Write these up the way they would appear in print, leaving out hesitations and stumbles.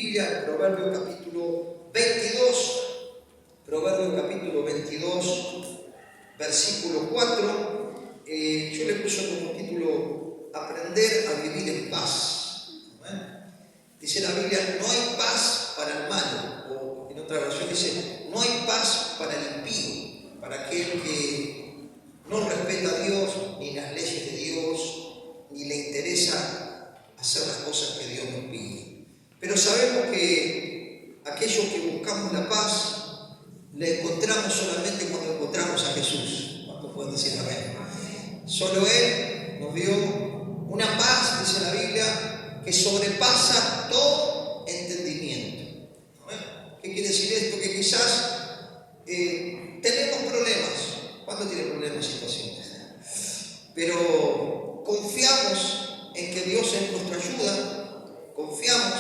Biblia, en Proverbio capítulo 22, Proverbio capítulo 22, versículo 4, yo le puse como título Aprender a vivir en paz. Dice la Biblia, no hay paz para el malo, o en otra versión dice, no hay paz para el impío, para aquel que no respeta a Dios, ni las leyes de Dios, ni le interesa hacer las cosas que Dios nos pide. Pero sabemos que aquellos que buscamos la paz, la encontramos solamente cuando encontramos a Jesús. ¿Cuántos pueden decir amén? Solo Él nos dio una paz, dice la Biblia, que sobrepasa todo entendimiento. ¿Qué quiere decir esto? Que quizás tenemos problemas. ¿Cuántos tienen problemas y situaciones? Pero confiamos en que Dios es nuestra ayuda, confiamos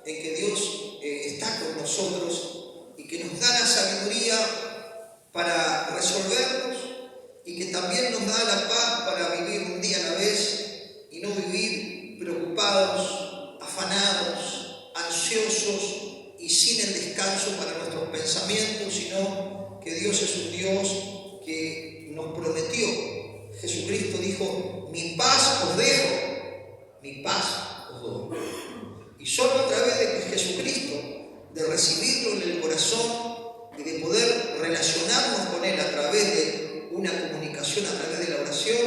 en que Dios está con nosotros y que nos da la sabiduría para resolverlos y que también nos da la paz para vivir un día a la vez y no vivir preocupados, afanados, ansiosos y sin el descanso para nuestros pensamientos, sino que Dios es un Dios que nos prometió. Jesucristo dijo, mi paz os dejo, mi paz os doy. Y solo a través de que Jesucristo, de recibirlo en el corazón y de poder relacionarnos con Él a través de una comunicación, a través de la oración,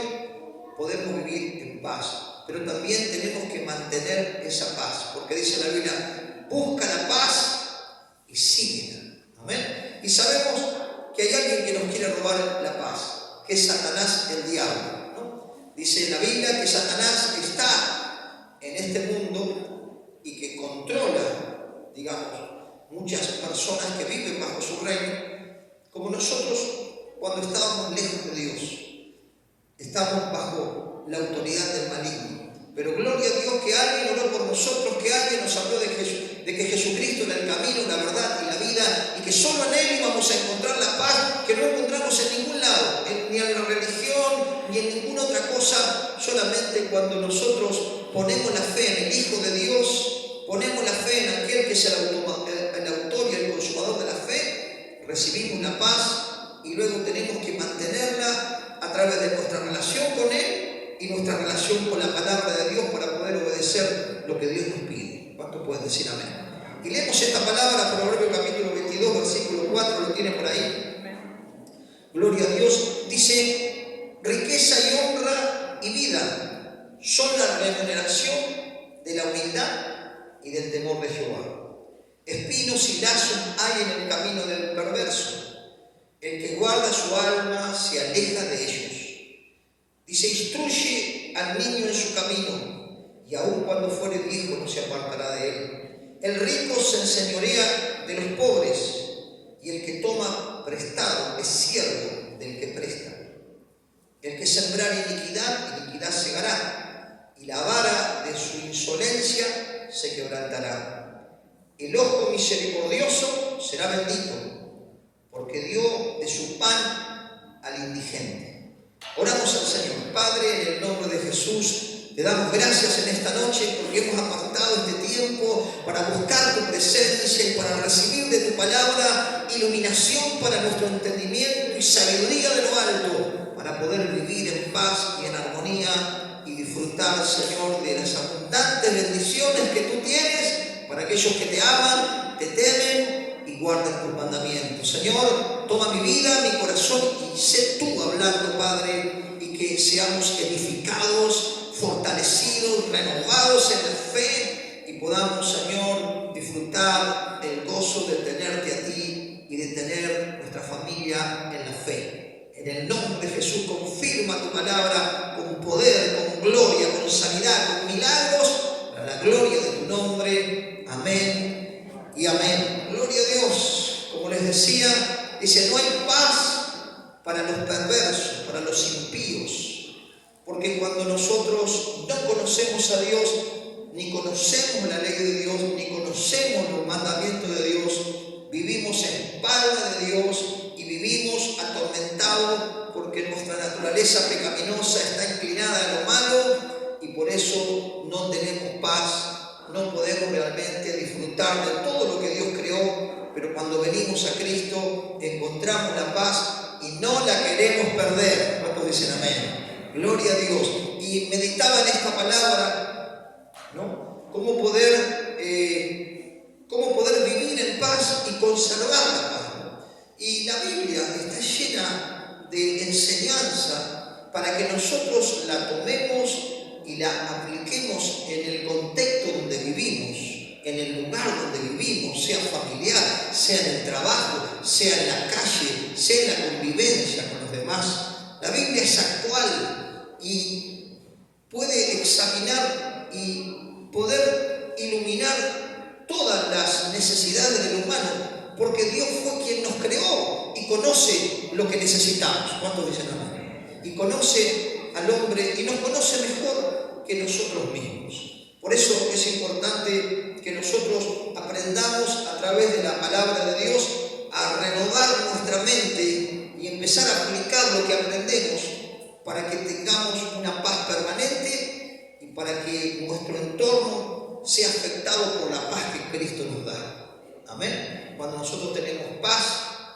podemos vivir en paz. Pero también tenemos que mantener esa paz, porque dice la Biblia, busca la paz y síguela. Amén. Y sabemos que hay alguien que nos quiere robar la paz, que es Satanás, el diablo, ¿no? Dice la Biblia que Satanás está en este mundo y que controla, digamos, muchas personas que viven bajo su reino, como nosotros cuando estábamos lejos de Dios. Estamos bajo la autoridad del maligno. Pero gloria a Dios que alguien oró por nosotros, que alguien nos habló de que Jesucristo era el camino, la verdad y la vida, y que solo en Él íbamos a encontrar la paz que no encontramos en ningún lado, ni en la religión, ni en ninguna otra cosa, solamente cuando nosotros ponemos la fe en el Hijo de Dios, ponemos la fe en aquel que es el autor y el consumador de la fe, recibimos la paz y luego tenemos que mantenerla a través de nuestra relación con Él y nuestra relación con la palabra de Dios para poder obedecer lo que Dios nos pide. ¿Cuántos pueden decir amén? Y leemos esta palabra, Proverbio capítulo 22, versículo 4, lo tiene por ahí. Gloria a Dios. Dice, riqueza y honra y vida son la remuneración de la humildad y del temor de Jehová. Espinos y lazos hay en el camino del perverso. El que guarda su alma se aleja de ellos. Dice, instruye al niño en su camino, y aun cuando fuere viejo no se apartará de él. El rico se enseñorea de los pobres, y el que toma prestado es siervo del que presta. El que sembrar iniquidad, iniquidad segará, y la vara de su insolencia se quebrantará. El ojo misericordioso será bendito, porque dio de su pan al indigente. Oramos al Señor. Padre, en el nombre de Jesús, te damos gracias en esta noche porque hemos apartado este tiempo para buscar tu presencia y para recibir de tu palabra iluminación para nuestro entendimiento y sabiduría de lo alto, para poder vivir en paz y en armonía y disfrutar, Señor, de las abundantes bendiciones que tú tienes para aquellos que te aman, te temen y guardan tus mandamientos. Señor, toma mi vida, mi corazón y sé tú hablando, Padre, y que seamos edificados, fortalecidos, renovados en la fe y podamos, Señor, disfrutar del gozo de tenerte a ti y de tener nuestra familia en la fe. En el nombre de Jesús, confirma tu palabra con poder, con gloria, con sanidad, con milagros, para la gloria de tu nombre. Amén y amén. Gloria a Dios. Como les decía, dice, no hay paz para los perversos, para los impíos, porque cuando nosotros no conocemos a Dios, ni conocemos la ley de Dios, ni conocemos los mandamientos de Dios, vivimos en espalda de Dios y vivimos atormentados porque nuestra naturaleza pecaminosa está inclinada a lo malo y por eso no tenemos paz, no podemos realmente disfrutar de todo lo que Dios creó, pero cuando venimos a Cristo encontramos la paz y no la queremos perder. ¿Cuántos dicen amén? Gloria a Dios. Y meditaba en esta palabra, ¿no? Cómo poder vivir en paz y conservar la paz. Y la Biblia está llena de enseñanza para que nosotros la tomemos y la apliquemos en el contexto donde vivimos, en el lugar donde vivimos, sea familiar, sea en el trabajo, sea en la calle, sea en la convivencia con los demás. La Biblia es actual y puede examinar y poder iluminar todas las necesidades del humano, porque Dios fue quien nos creó y conoce lo que necesitamos. ¿Cuántos dicen amén? Y conoce al hombre y nos conoce mejor que nosotros mismos. Por eso es importante que nosotros aprendamos a través de la palabra de Dios a renovar nuestra mente y empezar a aplicar lo que aprendemos para que tengamos una paz permanente y para que nuestro entorno sea afectado por la paz que Cristo nos da. Amén. Cuando nosotros tenemos paz,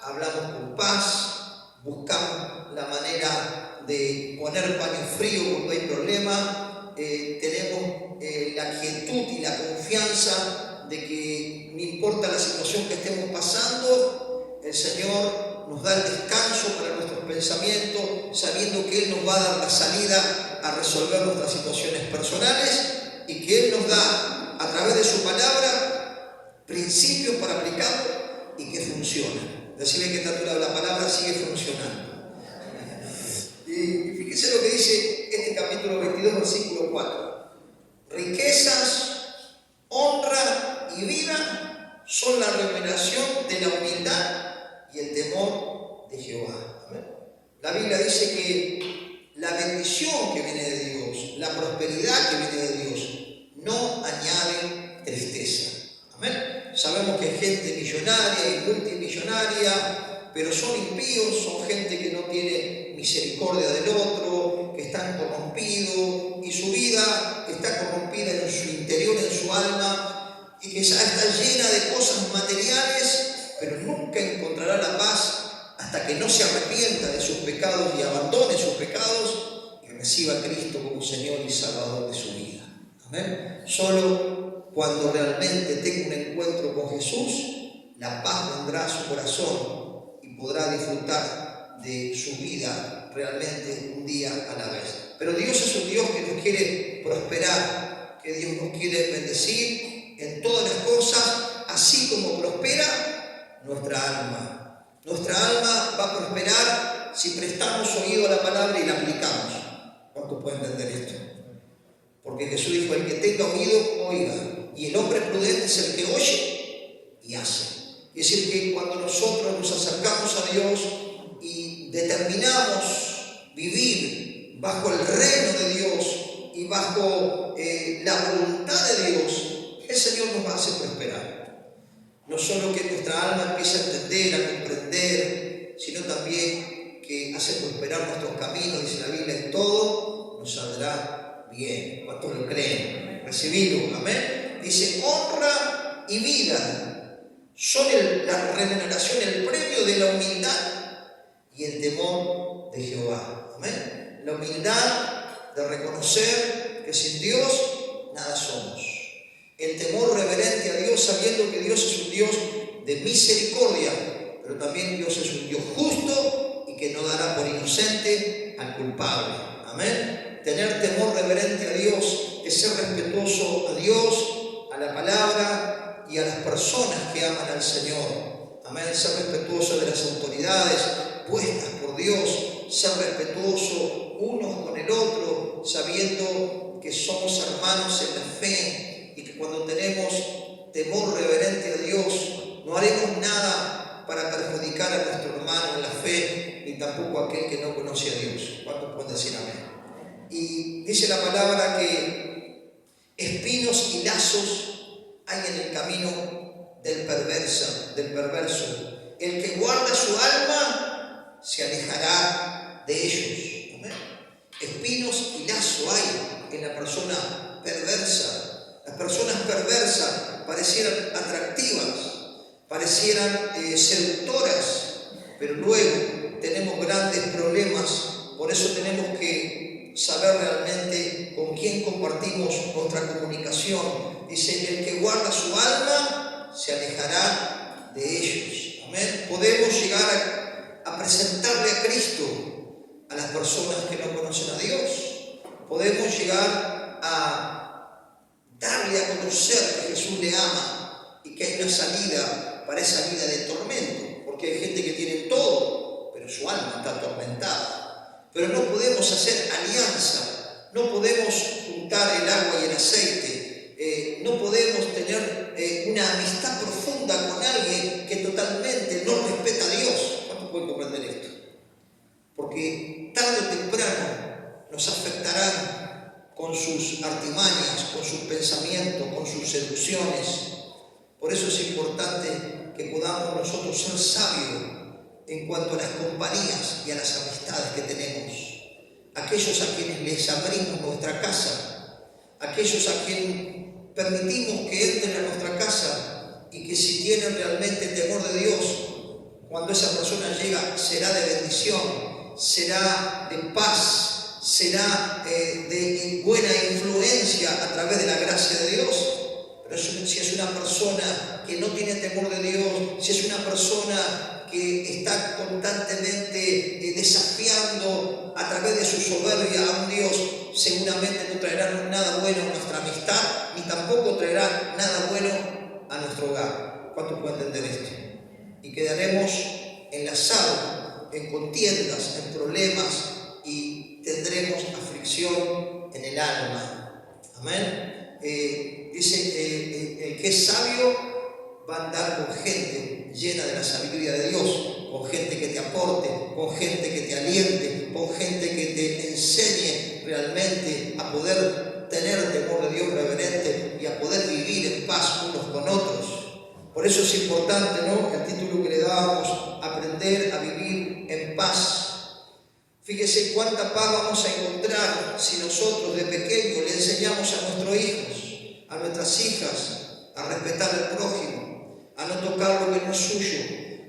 hablamos con paz, buscamos la manera de poner paño frío cuando hay problema, tenemos la quietud y la confianza de que no importa la situación que estemos pasando, el Señor nos da el descanso para nuestros pensamientos, sabiendo que Él nos va a dar la salida a resolver nuestras situaciones personales y que Él nos da a través de su palabra principios para aplicarlo y que funcionan. Decirle que está a tu lado la palabra sigue funcionando. Y fíjese lo que dice este capítulo 22, versículo 4. Riquezas, honra y vida son la revelación de la humildad y el temor de Jehová. ¿Amén? La Biblia dice que la bendición que viene de Dios, la prosperidad que viene de Dios, no añade tristeza. ¿Amén? Sabemos que hay gente millonaria y multimillonaria, pero son impíos, son gente que no tiene misericordia del otro, que están corrompidos y su vida está corrompida en su interior, en su alma, y que ya está llena de cosas materiales, pero nunca encontrará la paz hasta que no se arrepienta de sus pecados y abandone sus pecados y reciba a Cristo como Señor y Salvador de su vida. Amén. Solo cuando realmente tenga un encuentro con Jesús, la paz vendrá a su corazón y podrá disfrutar de su vida realmente un día a la vez. Pero Dios es un Dios que nos quiere prosperar, que Dios nos quiere bendecir en todas las cosas, así como prospera nuestra alma. Nuestra alma va a prosperar si prestamos oído a la palabra y la aplicamos. ¿Cuántos pueden entender esto? Porque Jesús dijo, el que tenga oído, oiga. Y el hombre prudente es el que oye y hace. Es decir, que cuando nosotros nos acercamos a Dios y determinamos vivir bajo el reino de Dios y bajo la voluntad de Dios, el Señor nos va a hacer prosperar. No solo que nuestra alma empiece a entender, a comprender, sino también que hace prosperar nuestros caminos, dice la Biblia, en todo nos saldrá bien. ¿Cuántos lo creen? Recibidlo, amén. Dice, honra y vida son la remuneración, el premio de la humildad y el temor de Jehová. Amén. La humildad de reconocer que sin Dios nada somos. El temor reverente a Dios, sabiendo que Dios es un Dios de misericordia, pero también Dios es un Dios justo y que no dará por inocente al culpable. Amén. Tener temor reverente a Dios es ser respetuoso a Dios, a la palabra y a las personas que aman al Señor. Amén. Ser respetuoso de las autoridades puestas por Dios, ser respetuoso unos con el otro, sabiendo que somos hermanos en la fe y que cuando tenemos temor reverente a Dios, no haremos nada para perjudicar a nuestro hermano en la fe, ni tampoco a aquel que no conoce a Dios. ¿Cuántos pueden decir amén? Y dice la palabra que espinos y lazos hay en el camino del perverso. El que guarda su alma se alejará de ellos. ¿Amén? Espinos y lazos hay en la persona perversa. Las personas perversas parecieran atractivas, parecieran seductoras, pero luego tenemos grandes problemas. Por eso tenemos que saber realmente con quién compartimos nuestra comunicación. Dice, el que guarda su alma se alejará de ellos. Amén. Podemos llegar a presentarle a Cristo a las personas que no conocen a Dios. Podemos llegar a darle a conocer que Jesús le ama y que hay una salida para esa vida de tormento, porque hay gente que tiene todo, pero su alma está atormentada. Pero no podemos hacer alianza, no podemos juntar el agua y el aceite, no podemos tener una amistad profunda con alguien que totalmente no respeta a Dios. ¿Cuántos pueden comprender esto? Porque tarde o temprano nos afectarán con sus artimañas, con sus pensamientos, con sus seducciones. Por eso es importante que podamos nosotros ser sabios en cuanto a las compañías y a las amistades que tenemos. Aquellos a quienes les abrimos nuestra casa, aquellos a quienes permitimos que entren a nuestra casa y que si tienen realmente temor de Dios, cuando esa persona llega será de bendición, será de paz, será de buena influencia a través de la gracia de Dios. Pero si es una persona que no tiene temor de Dios, si es una persona que está constantemente desafiando a través de su soberbia a un Dios, seguramente no traerá nada bueno a nuestra amistad, ni tampoco traerá nada bueno a nuestro hogar. ¿Cuántos pueden entender esto? Y quedaremos enlazados en contiendas, en problemas, y tendremos aflicción en el alma. Amén. Dice, el que es sabio va a andar con gente llena de la sabiduría de Dios, con gente que te aporte, con gente que te aliente, con gente que te enseñe realmente a poder tener temor de Dios reverente y a poder vivir en paz unos con otros. Por eso es importante, ¿no?, el título que le damos, aprender a vivir en paz. Fíjese cuánta paz vamos a encontrar si nosotros de pequeños le enseñamos a nuestros hijos, a nuestras hijas, a respetar al prójimo, a no tocar lo que no es suyo,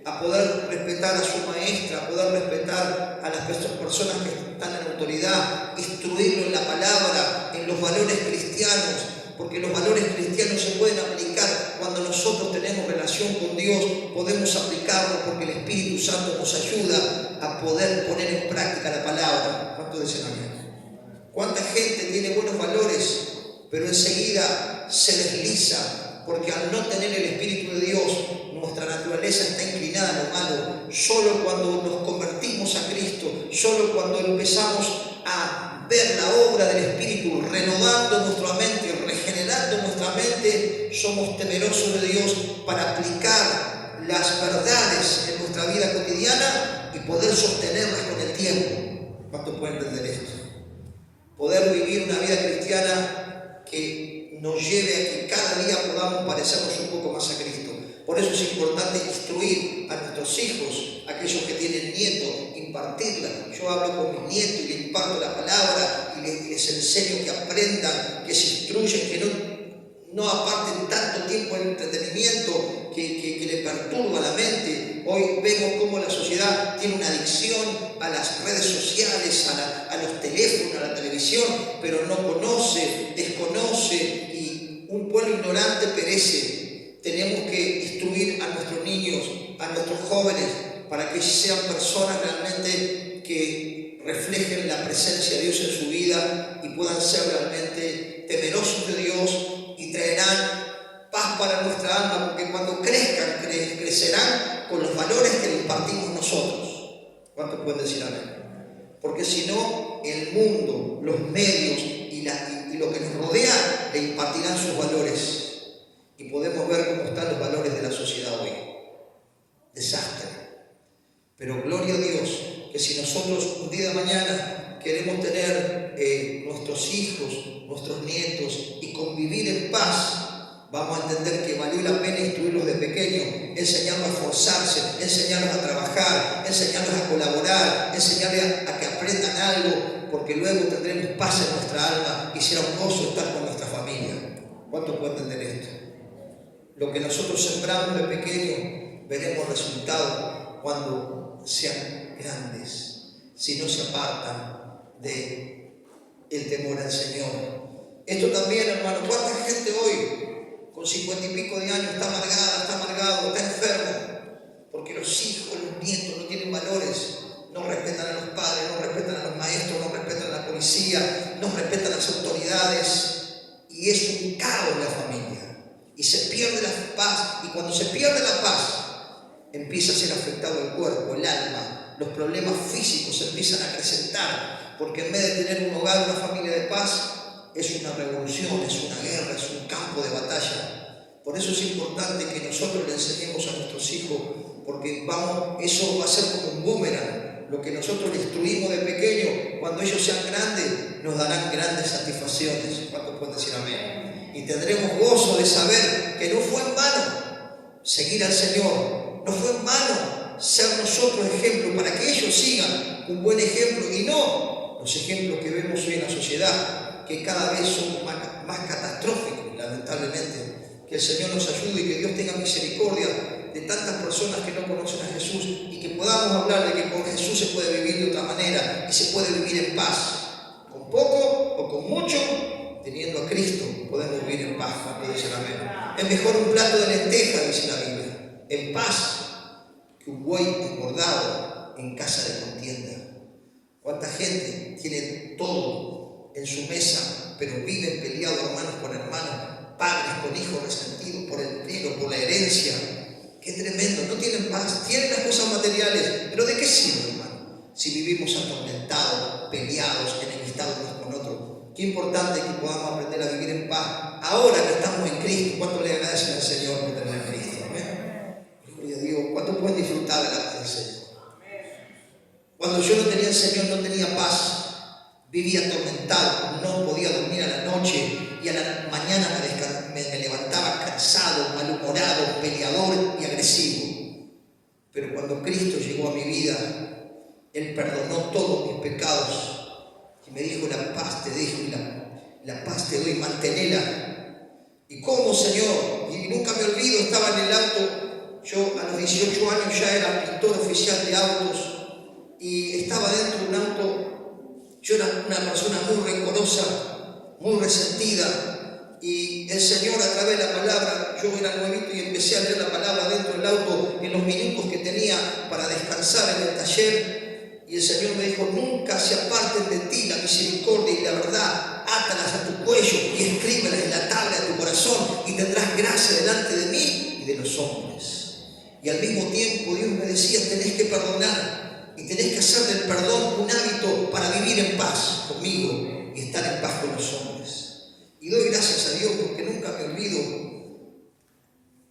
a poder respetar a su maestra, a poder respetar a las personas que están en autoridad, instruirlo en la palabra, en los valores cristianos, porque los valores cristianos se pueden aplicar cuando nosotros tenemos relación con Dios, podemos aplicarlo porque el Espíritu Santo nos ayuda a poder poner en práctica la palabra. ¿Cuánto dicen amén? ¿Cuánta gente tiene buenos valores, pero enseguida se desliza? Porque al no tener el Espíritu de Dios, nuestra naturaleza está inclinada a lo malo. Solo cuando nos convertimos a Cristo, solo cuando empezamos a ver la obra del Espíritu, renovando nuestra mente, regenerando nuestra mente, somos temerosos de Dios para aplicar las verdades en nuestra vida cotidiana y poder sostenerlas con el tiempo. ¿Cuánto pueden entender esto? Poder vivir una vida cristiana que nos lleve a que cada día podamos parecernos un poco más a Cristo. Por eso es importante instruir a nuestros hijos, aquellos que tienen nietos, impartirla. Yo hablo con mis nietos y les imparto la palabra y les enseño que aprendan, que se instruyen, que no aparten tanto tiempo en entretenimiento que le perturba la mente. Hoy vemos cómo la sociedad tiene una adicción a las redes sociales, a los teléfonos, a la televisión, pero no conoce, desconoce y un pueblo ignorante perece. Tenemos que instruir a nuestros niños, a nuestros jóvenes, para que sean personas realmente que reflejen la presencia de Dios en su vida y puedan ser realmente temerosos de Dios y traerán paz para nuestra alma, porque cuando crezcan, crecerán con los valores que le impartimos nosotros. ¿Cuántos pueden decir amén? Porque si no, el mundo, los medios y lo que nos rodea le impartirán sus valores. Y podemos ver cómo están los valores de la sociedad hoy. Desastre. Pero gloria a Dios, que si nosotros un día de mañana queremos tener nuestros hijos, nuestros nietos y convivir en paz, vamos a entender que valió la pena instruirlos de pequeños, enseñarlos a esforzarse, enseñarlos a trabajar, enseñarlos a colaborar, enseñarles a que aprendan algo, porque luego tendremos paz en nuestra alma y será un gozo estar con nuestra familia. ¿Cuántos pueden entender esto? Lo que nosotros sembramos de pequeño, veremos resultados cuando sean grandes, si no se apartan de el temor al Señor. Esto también, hermano, ¿cuánta gente hoy con 50 y pico de años está amargada, está amargado, está enfermo? Porque los hijos, los nietos no tienen valores, no respetan a los padres, no respetan a los maestros, no respetan a la policía, no respetan a las autoridades, y es un caos la familia, y se pierde la paz, y cuando se pierde la paz, empieza a ser afectado el cuerpo, el alma, los problemas físicos se empiezan a acrecentar, porque en vez de tener un hogar, una familia de paz, es una revolución, es una guerra, es un campo de batalla. Por eso es importante que nosotros le enseñemos a nuestros hijos, porque eso va a ser como un boomerang. Lo que nosotros instruimos de pequeño, cuando ellos sean grandes, nos darán grandes satisfacciones. ¿Cuántos pueden decir amén? Y tendremos gozo de saber que no fue en vano seguir al Señor, no fue en vano ser nosotros ejemplo para que ellos sigan un buen ejemplo, y no los ejemplos que vemos hoy en la sociedad, que cada vez son más catastróficos, lamentablemente. Que el Señor nos ayude y que Dios tenga misericordia de tantas personas que no conocen a Jesús, y que podamos hablar de que con Jesús se puede vivir de otra manera y se puede vivir en paz, con poco o con mucho. Teniendo a Cristo podemos vivir en paz. Cuando dicen amén. Es mejor un plato de lentejas, dice la Biblia, en paz, que un buey engordado en casa de contienda. ¿Cuánta gente tiene todo en su mesa, pero viven peleados hermanos con hermanos, padres con hijos resentidos por el dinero, por la herencia? Qué tremendo, no tienen paz, tienen las cosas materiales, pero ¿de qué sirve, hermano? Si vivimos atormentados, peleados, enemistados unos con otros. Qué importante que podamos aprender a vivir en paz ahora que estamos en Cristo. ¿Cuánto le agradecen al Señor por tener a Cristo? Gloria a Dios. ¿Cuánto pueden disfrutar de la paz del Señor? Cuando yo no tenía al Señor, no tenía paz. Vivía atormentado, no podía dormir a la noche, y a la mañana me levantaba cansado, malhumorado, peleador y agresivo. Pero cuando Cristo llegó a mi vida, Él perdonó todos mis pecados y me dijo: la paz te dejo y la paz te doy, manténela. ¿Y cómo, Señor? Y nunca me olvido, estaba en el auto, yo a los 18 años ya era pintor oficial de autos, y estaba dentro de un auto. Yo era una persona muy rencorosa, muy resentida, y el Señor, a través de la palabra, yo era nuevito y empecé a leer la palabra dentro del auto en los minutos que tenía para descansar en el taller, y el Señor me dijo: nunca se aparten de ti la misericordia y la verdad, átalas a tu cuello y escríbelas en la tabla de tu corazón, y tendrás gracia delante de mí y de los hombres. Y al mismo tiempo Dios me decía: tenés que perdonar, y tenés que hacer del perdón un hábito para vivir en paz conmigo y estar en paz con los hombres. Y doy gracias a Dios porque nunca me olvido.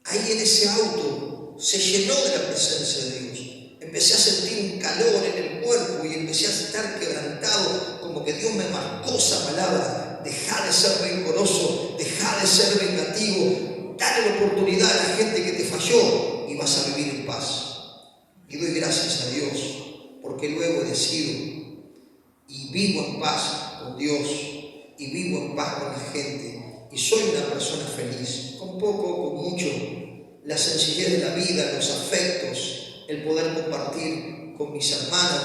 Ahí en ese auto se llenó de la presencia de Dios. Empecé a sentir un calor en el cuerpo y empecé a estar quebrantado, como que Dios me marcó esa palabra: deja de ser rencoroso, deja de ser vengativo, dale la oportunidad a la gente que te falló y vas a vivir en paz. Y doy gracias a Dios porque luego he decidido y vivo en paz con Dios y vivo en paz con la gente, y soy una persona feliz, con poco, con mucho. La sencillez de la vida, los afectos, el poder compartir con mis hermanos,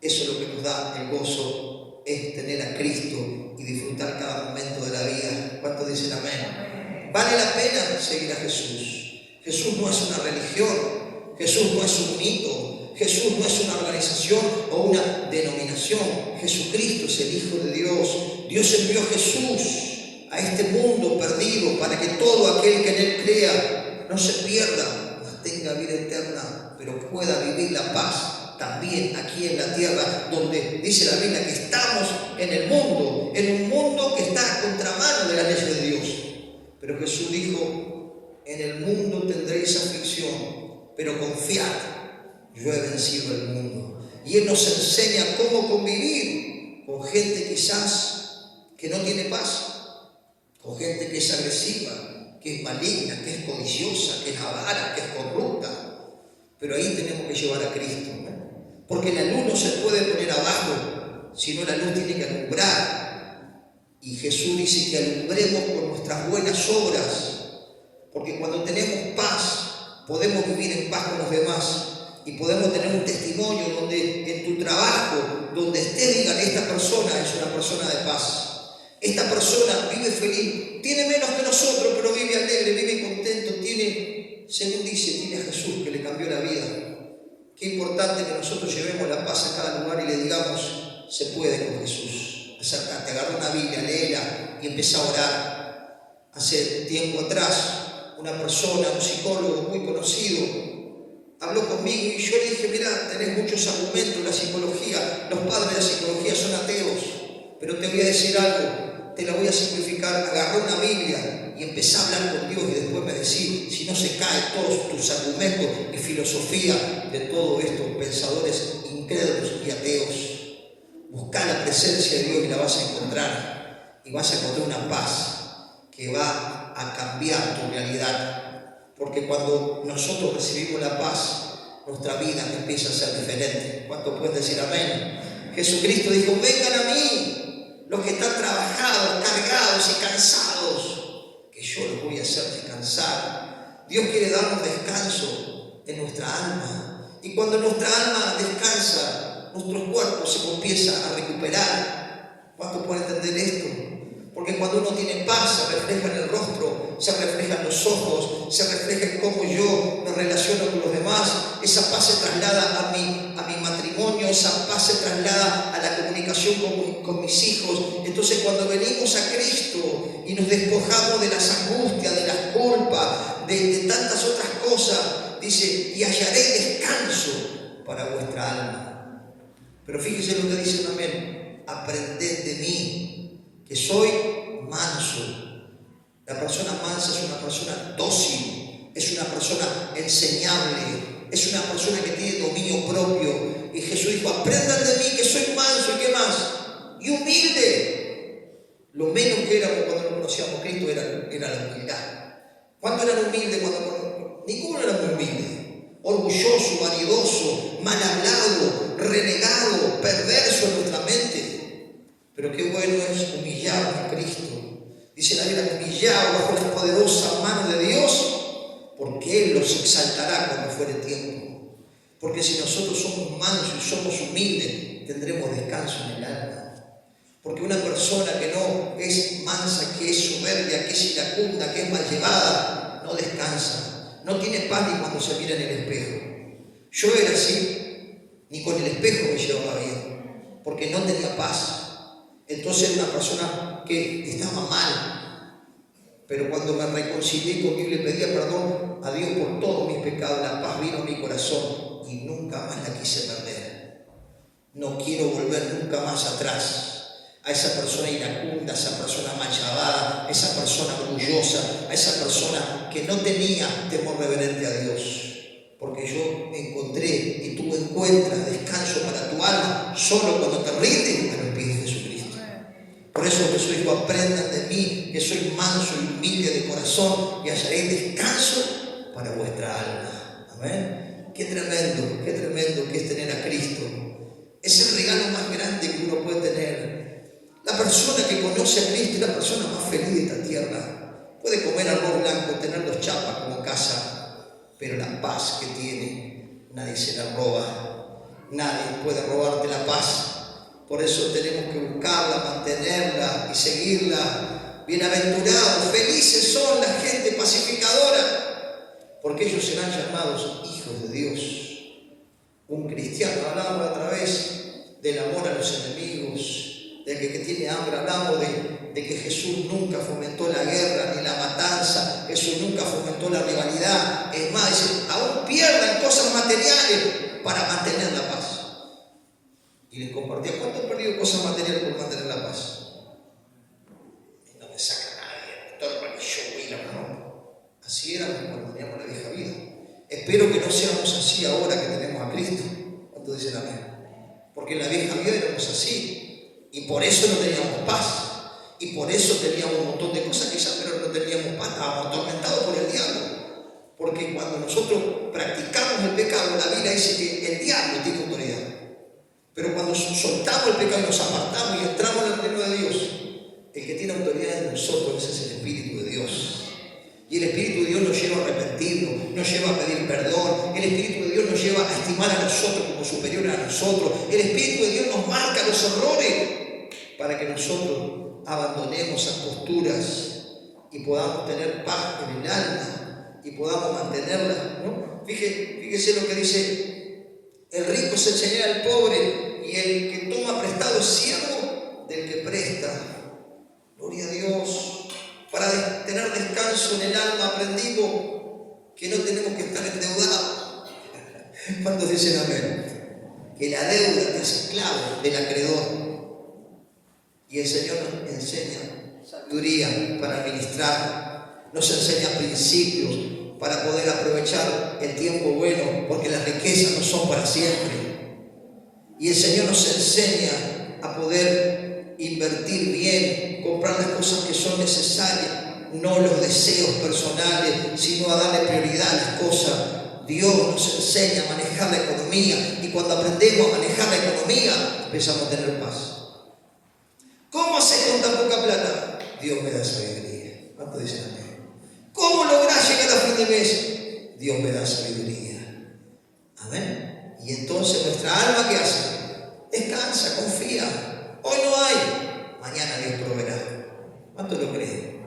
eso es lo que nos da el gozo, es tener a Cristo y disfrutar cada momento de la vida. ¿Cuántos dicen amén? Vale la pena seguir a Jesús. Jesús no es una religión, Jesús no es un mito, Jesús no es una organización o una denominación. Jesucristo es el Hijo de Dios. Dios envió a Jesús a este mundo perdido para que todo aquel que en Él crea no se pierda, mas tenga vida eterna, pero pueda vivir la paz también aquí en la tierra, donde dice la Biblia que estamos en un mundo que está a contramano de la ley de Dios. Pero Jesús dijo: en el mundo tendréis aflicción, pero confiad, yo he vencido el mundo. Y Él nos enseña cómo convivir con gente quizás que no tiene paz, con gente que es agresiva, que es maligna, que es codiciosa, que es avara, que es corrupta. Pero ahí tenemos que llevar a Cristo, ¿no? Porque la luz no se puede poner abajo, sino la luz tiene que alumbrar. Y Jesús dice que alumbremos con nuestras buenas obras Porque cuando tenemos paz, podemos vivir en paz con los demás. Y podemos tener un testimonio donde en tu trabajo, donde estés, digan, esta persona es una persona de paz. Esta persona vive feliz, tiene menos que nosotros, pero vive alegre, vive contento, tiene, según dice, tiene a Jesús que le cambió la vida. Qué importante que nosotros llevemos la paz a cada lugar y le digamos, se puede con Jesús. Acércate, agarra una Biblia, léela y empieza a orar. Hace tiempo atrás, una persona, un psicólogo muy conocido, habló conmigo y yo le dije, mira, tenés muchos argumentos, la psicología, los padres de la psicología son ateos, pero te voy a decir algo, te la voy a simplificar, agarrá una Biblia y empezá a hablar con Dios y después me decís, si no se caen todos tus argumentos y filosofía de todos estos pensadores incrédulos y ateos. Buscá la presencia de Dios y la vas a encontrar, y vas a encontrar una paz que va a cambiar tu realidad. Porque cuando nosotros recibimos la paz, nuestra vida empieza a ser diferente. ¿Cuántos pueden decir amén? Jesucristo dijo, vengan a mí, los que están trabajados, cargados y cansados, que yo los voy a hacer descansar. Dios quiere darnos descanso en nuestra alma. Y cuando nuestra alma descansa, nuestro cuerpo se comienza a recuperar. ¿Cuántos pueden entender esto? Porque cuando uno tiene paz, se refleja en el rostro, se refleja en los ojos, se refleja en cómo yo me relaciono con los demás. Esa paz se traslada a mi matrimonio, esa paz se traslada a la comunicación con mis hijos. Entonces, cuando venimos a Cristo y nos despojamos de las angustias, de las culpas, de tantas otras cosas, dice, y hallaréis descanso para vuestra alma. Pero fíjese lo que dice también, aprended de mí, que soy manso. La persona mansa es una persona dócil, es una persona enseñable, es una persona que tiene dominio propio. Y Jesús dijo, aprendan de mí que soy manso, ¿y qué más? Y humilde. Lo menos que éramos cuando no conocíamos a Cristo era la humildad. ¿Cuántos eran humildes cuando ninguno era muy humilde? Orgulloso, vanidoso, mal hablado, renegado, perverso en nuestra mente. Pero qué bueno es humillarnos a Cristo. Dice la Biblia, humillados bajo la poderosa mano de Dios, porque Él los exaltará cuando fuere tiempo. Porque si nosotros somos mansos y somos humildes, tendremos descanso en el alma. Porque una persona que no es mansa, que es soberbia, que es iracunda, que es mal llevada, no descansa. No tiene paz ni cuando se mira en el espejo. Yo era así, ni con el espejo me llevaba bien, porque no tenía paz. Entonces era una persona que estaba mal. Pero cuando me reconcilié con Dios y le pedía perdón a Dios por todos mis pecados, la paz vino a mi corazón y nunca más la quise perder. No quiero volver nunca más atrás a esa persona iracunda, a esa persona manchada, a esa persona orgullosa, a esa persona que no tenía temor reverente a Dios. Porque yo encontré y tú encuentras descanso para tu alma solo cuando te rindes a los pies de Jesucristo. Por eso Jesús dijo, aprendan de mí, que soy manso y humilde de corazón, y hallaréis descanso para vuestra alma. Amén. Qué tremendo que es tener a Cristo. Es el regalo más grande que uno puede tener. La persona que conoce a Cristo es la persona más feliz de esta tierra. Puede comer arroz blanco, tener 2 chapas como casa, pero la paz que tiene, nadie se la roba. Nadie puede robarte la paz. Por eso tenemos que buscarla, mantenerla y seguirla. Bienaventurados, felices son la gente pacificadora, porque ellos serán llamados hijos de Dios. Un cristiano, hablamos otra vez del amor a los enemigos, de que tiene hambre, hablamos de que Jesús nunca fomentó la guerra ni la matanza, Jesús nunca fomentó la rivalidad. Es más, dice, aún pierdan cosas materiales para mantener la paz. Y les compartía, ¿cuánto he perdido cosas materiales por mantener la paz? Y no me saca nadie, todo lo que yo voy a no. Así éramos cuando teníamos la vieja vida. Espero que no seamos así ahora que tenemos a Cristo. ¿Cuánto dicen amén? Porque en la vieja vida éramos así. Y por eso no teníamos paz. Y por eso teníamos un montón de cosas quizás, pero no teníamos paz. Estábamos atormentados por el diablo. Porque cuando nosotros practicamos el pecado, la Biblia dice que el diablo tiene autoridad. Pero cuando soltamos el pecado y nos apartamos y entramos en el reino de Dios, el que tiene autoridad en nosotros ese es el Espíritu de Dios. Y el Espíritu de Dios nos lleva a arrepentirnos, nos lleva a pedir perdón. El Espíritu de Dios nos lleva a estimar a nosotros como superiores a nosotros. El Espíritu de Dios nos marca los errores para que nosotros abandonemos esas posturas y podamos tener paz en el alma y podamos mantenerla, ¿no? Fíjese lo que dice: el rico se enseña al pobre y el que toma prestado es siervo del que presta. Gloria a Dios. Para tener descanso en el alma aprendimos que no tenemos que estar endeudados. ¿Cuántos dicen amén? Que la deuda te hace esclavo del acreedor. Y el Señor nos enseña sabiduría para administrar, nos enseña principios para poder aprovechar el tiempo bueno, porque las riquezas no son para siempre. Y el Señor nos enseña a poder invertir bien, comprar las cosas que son necesarias, no los deseos personales, sino a darle prioridad a las cosas. Dios nos enseña a manejar la economía, y cuando aprendemos a manejar la economía, empezamos a tener paz. ¿Cómo hacer con tan poca plata? Dios me da sabiduría. ¿Cuánto dicen amén? ¿Cómo lograr llegar a fin de mes? Dios me da sabiduría. Amén. Y entonces nuestra alma, ¿qué hace? Descansa, confía. Hoy no hay, mañana Dios proveerá. ¿Cuánto lo creen?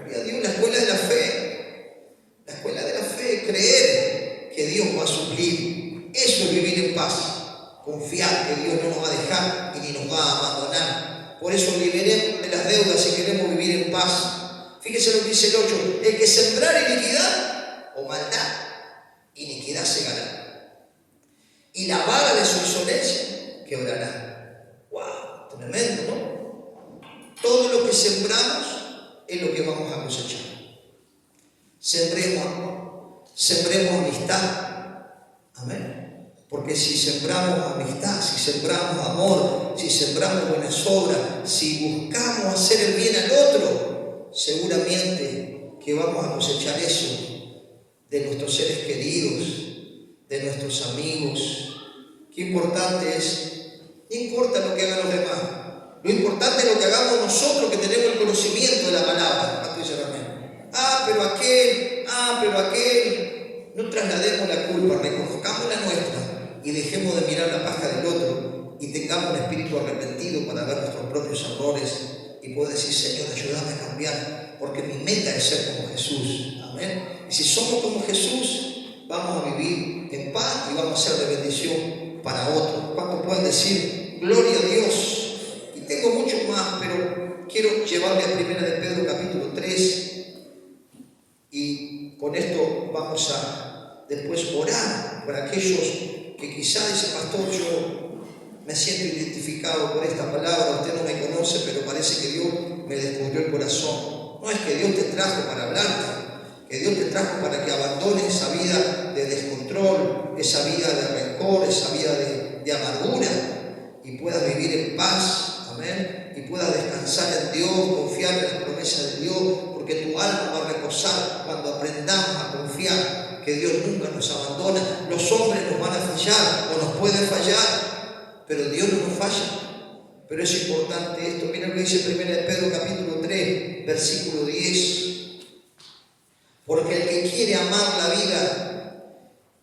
Gloria a Dios, la escuela de la fe. La escuela de la fe, creer que Dios va a suplir. Eso es vivir en paz. Confiar que Dios no nos va a dejar y ni nos va a abandonar. Por eso liberemos de las deudas si queremos vivir en paz. Fíjese lo que dice el 8: el que sembrar iniquidad o maldad, iniquidad segará. Y la vara de su insolencia quebrará. ¡Wow! Tremendo, ¿no? Todo lo que sembramos es lo que vamos a cosechar. Sembremos amor, sembremos amistad. Amén. Porque si sembramos amistad, si sembramos amor, si sembramos buenas obras, si buscamos hacer el bien al otro, seguramente que vamos a cosechar eso de nuestros seres queridos, de nuestros amigos. Qué importante es. No importa lo que hagan los demás, lo importante es lo que hagamos nosotros, que tenemos el conocimiento de la palabra. Pero aquel. No traslademos la culpa, reconozcamos la nuestra y dejemos de mirar la paja del otro y tengamos un espíritu arrepentido para ver nuestros propios errores y poder decir: Señor, ayúdame a cambiar, porque mi meta es ser como Jesús. Amén. Y si somos como Jesús, vamos a vivir en paz y vamos a ser de bendición para otros. ¿Cuántos pueden decir gloria a Dios? Y tengo mucho más, pero quiero llevarle a 1 de Pedro capítulo 3, y con esto vamos a después orar por aquellos que quizá dicen: pastor, yo me siento identificado por esta palabra, usted no me conoce, pero parece que Dios me descubrió el corazón. No, es que Dios te trajo para hablarte, que Dios te trajo para que abandones esa vida de descontrol, esa vida de rencor, esa vida de amargura, y puedas vivir en paz, amén, y puedas descansar en Dios, confiar en las promesas de Dios, porque tu alma va a reposar cuando aprendamos a confiar que Dios nunca nos abandona. Los hombres nos van a fallar o nos pueden fallar, pero Dios no nos falla. Pero es importante esto. Mira lo que dice 1 de Pedro capítulo 3, versículo 10. Porque el que quiere amar la vida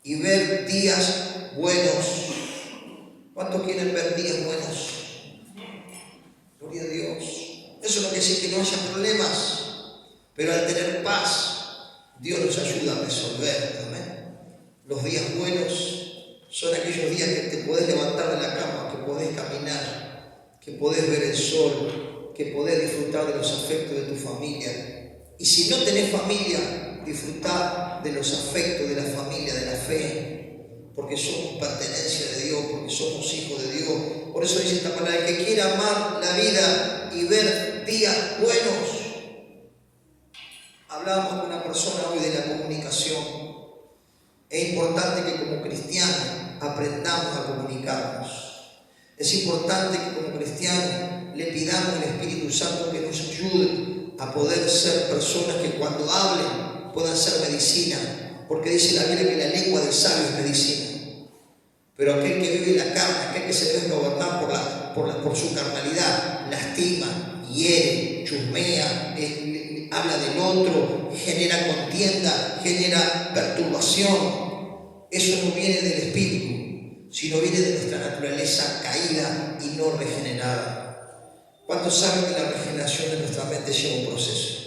y ver días buenos. ¿Cuántos quieren ver días buenos? Gloria a Dios. Eso no quiere decir que no haya problemas, pero al tener paz, Dios nos ayuda a resolver. Amén. Los días buenos son aquellos días que te podés levantar de la cama, que podés caminar, que podés ver el sol, que podés disfrutar de los afectos de tu familia. Y si no tenés familia, disfrutar de los afectos de la familia, de la fe, porque somos pertenencia de Dios, porque somos hijos de Dios. Por eso dice esta palabra: el que quiera amar la vida y ver días buenos. Hablábamos con una persona hoy de la comunicación. Es importante que como cristianos aprendamos a comunicarnos. Es importante que como cristianos le pidamos al Espíritu Santo que nos ayude a poder ser personas que cuando hablen puedan ser medicina, porque dice la Biblia que la lengua del sabio es medicina. Pero aquel que vive la carne, aquel que se deja gobernar por su carnalidad, lastima, hiere, chusmea, habla del otro, genera contienda, genera perturbación. Eso no viene del espíritu, sino viene de nuestra naturaleza caída y no regenerada. ¿Cuántos saben que la regeneración de nuestra mente lleva un proceso?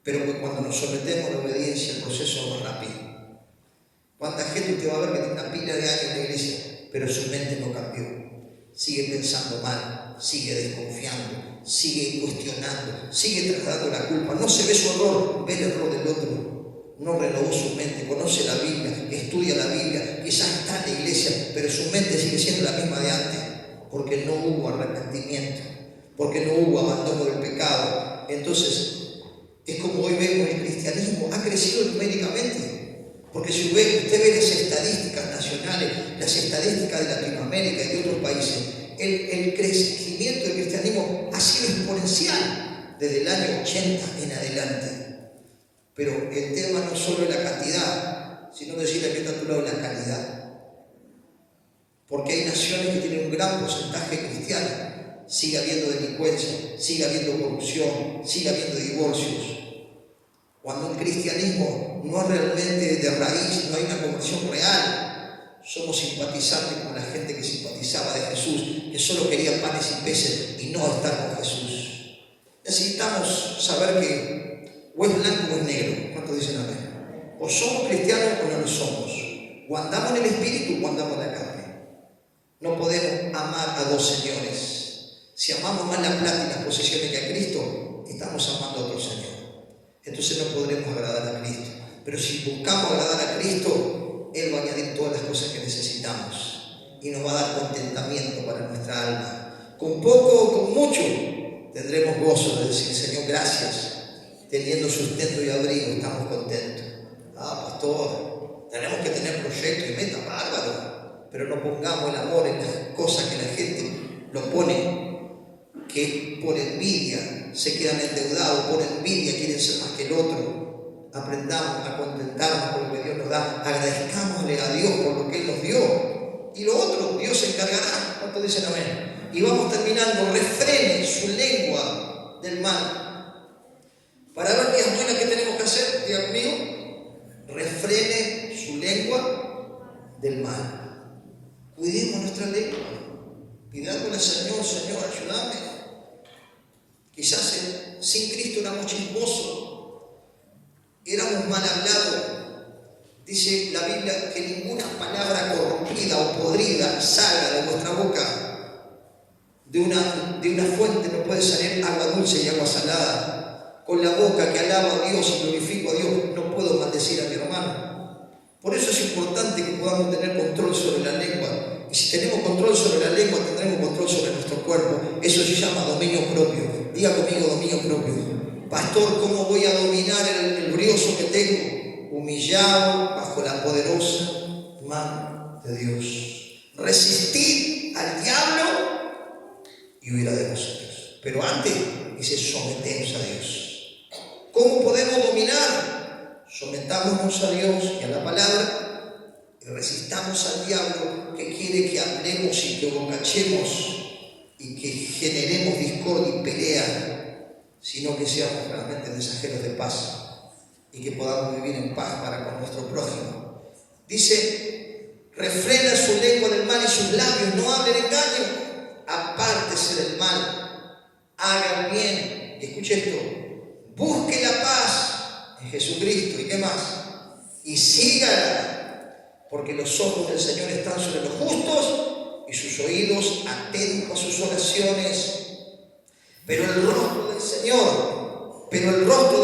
Pero que cuando nos sometemos a la obediencia, el proceso es más rápido. ¿Cuánta gente usted va a ver que tiene una pila de años en la iglesia, pero su mente no cambió? Sigue pensando mal, sigue desconfiando, sigue cuestionando, sigue trasladando la culpa. No se ve su error, ve el error del otro. No renovó su mente, conoce la Biblia, estudia la Biblia, quizás está en la iglesia, pero su mente sigue siendo la misma de antes, porque no hubo arrepentimiento, porque no hubo abandono del pecado. Entonces, es como hoy vemos el cristianismo, ha crecido numéricamente. Porque si usted ve las estadísticas nacionales, las estadísticas de Latinoamérica y de otros países, el crecimiento del cristianismo ha sido exponencial desde el año 80 en adelante. Pero el tema no solo es la cantidad, sino decirle que está a tu lado la calidad. Porque hay naciones que tienen un gran porcentaje cristiano. Sigue habiendo delincuencia, sigue habiendo corrupción, sigue habiendo divorcios. Cuando el cristianismo no es realmente de raíz, no hay una conversión real, somos simpatizantes con la gente que simpatizaba de Jesús, que solo quería panes y peces y no estar con Jesús. Necesitamos saber que o es blanco o es negro. ¿Cuántos dicen amén? O somos cristianos o no lo somos. O andamos en el espíritu o andamos en la carne. No podemos amar a dos señores. Si amamos más la plata y las posesiones que a Cristo, estamos amando a otro Señor. Entonces no podremos agradar a Cristo. Pero si buscamos agradar a Cristo, Él va a añadir todas las cosas que necesitamos y nos va a dar contentamiento para nuestra alma. Con poco o con mucho tendremos gozo de decir: Señor, gracias. Teniendo sustento y abrigo estamos contentos. Pastor, tenemos que tener proyectos y metas, bárbaro, pero no pongamos el amor en las cosas que la gente lo pone, que por envidia se quedan endeudados, por envidia quieren ser más que el otro. Aprendamos a contentarnos por lo que Dios nos da, agradezcámosle a Dios por lo que Él nos dio, y lo otro Dios se encargará. ¿Cuántos dicen amén? Y vamos terminando. Refrene su lengua del mal. Para ver qué es buena, ¿qué tenemos que hacer? Diga conmigo: refrene su lengua del mal. Cuidemos nuestra lengua, pidámosle al Señor: Señor, ayúdame. Quizás sin Cristo éramos chismosos, éramos mal hablados. Dice la Biblia que ninguna palabra corrompida o podrida salga de vuestra boca. De una fuente no puede salir agua dulce y agua salada. Con la boca que alaba a Dios y glorifico a Dios, no puedo maldecir a mi hermano. Por eso es importante que podamos tener control sobre la lengua. Y si tenemos control sobre la lengua, tendremos control sobre nuestro cuerpo. Eso se llama dominio propio. Diga conmigo: dominio propio. Pastor, ¿cómo voy a dominar el brioso que tengo? Humillado bajo la poderosa mano de Dios. Resistid al diablo y huirá de vosotros. Pero antes dice: someteos a Dios. ¿Cómo podemos dominar? Sometámonos a Dios y a la palabra, y resistamos al diablo, que quiere que hablemos y que bocachemos y que generemos discordia y pelea, sino que seamos realmente mensajeros de paz y que podamos vivir en paz para con nuestro prójimo. Dice: refrena su lengua del mal y sus labios no hablen engaño. Apártese del mal, haga el bien. Escuche esto: busque la paz en Jesucristo. ¿Y qué más? Y sígala. Porque los ojos del Señor están sobre los justos y sus oídos atentos a sus oraciones. Pero el rostro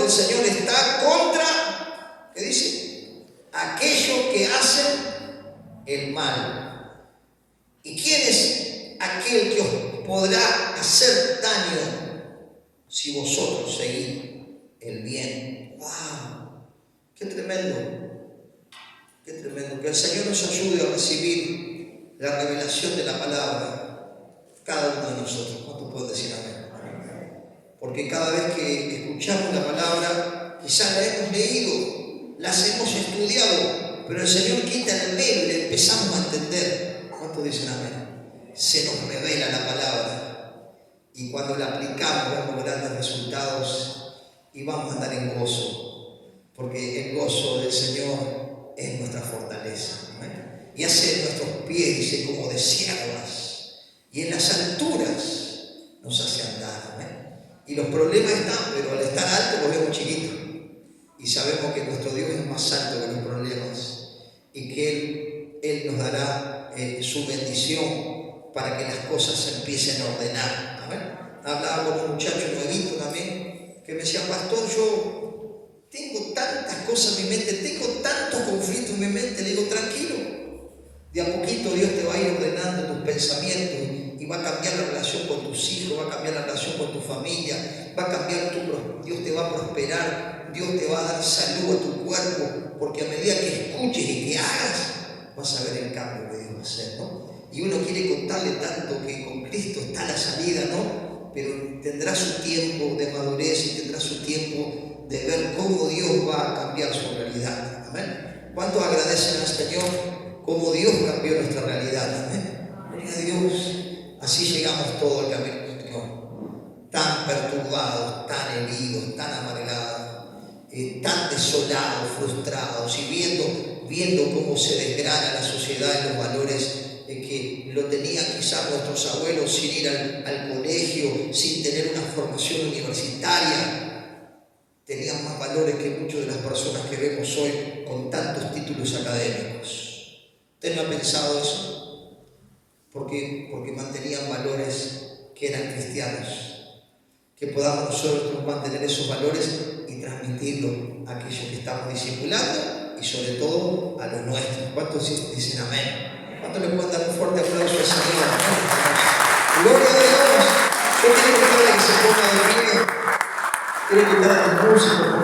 del Señor está contra, ¿qué dice? Aquellos que hacen el mal. ¿Y quién es aquel que os podrá hacer daño si vosotros seguís el bien? ¡Wow! ¡Qué tremendo! Qué tremendo. Que el Señor nos ayude a recibir la revelación de la palabra, cada uno de nosotros. ¿Cuántos pueden decir amén? Porque cada vez que escuchamos la palabra, quizás la hemos leído, las hemos estudiado, pero el Señor quita el velo y le empezamos a entender. ¿Cuántos dicen amén? Se nos revela la palabra y cuando la aplicamos vemos grandes resultados y vamos a andar en gozo, porque el gozo del Señor es nuestra fortaleza. Amén. Y hace nuestros pies, dice, como de siervas, y en las alturas nos hace andar. Amén. Y los problemas están, pero al estar alto los vemos chiquitos. Y sabemos que nuestro Dios es más alto que los problemas y que Él nos dará su bendición para que las cosas se empiecen a ordenar. Amén. Hablaba con un muchacho nuevito también que me decía: pastor, yo tengo tantas cosas en mi mente, tengo tantos conflictos en mi mente. Le digo: tranquilo, de a poquito Dios te va a ir ordenando tus pensamientos y va a cambiar la relación con tus hijos, va a cambiar la relación con tu familia, va a cambiar Dios te va a prosperar, Dios te va a dar salud a tu cuerpo, porque a medida que escuches y que hagas, vas a ver el cambio que Dios va a hacer, ¿no? Y uno quiere contarle tanto que con Cristo está la salida, ¿no? Pero tendrá su tiempo de madurez y tendrá su tiempo de ver cómo Dios va a cambiar su realidad. Amén. ¿Cuántos agradecen al Señor cómo Dios cambió nuestra realidad? Amén. Gloria a Dios. Así llegamos todos al camino del Señor, tan perturbados, tan heridos, tan amargados, tan desolados, frustrados, y viendo cómo se desgrana la sociedad en los valores que lo tenían quizás nuestros abuelos sin ir al colegio, sin tener una formación universitaria. Tenían más valores que muchas de las personas que vemos hoy con tantos títulos académicos. ¿Usted no ha pensado eso? Porque mantenían valores que eran cristianos. Que podamos nosotros mantener esos valores y transmitirlos a aquellos que estamos discipulando y sobre todo a los nuestros. ¿Cuántos dicen amén? ¿Cuántos le pueden dar un fuerte aplauso al Señor? ¡Gloria a Dios! Yo quiero invitarle a que se ponga de pie. Quiero invitar a los músicos, por favor.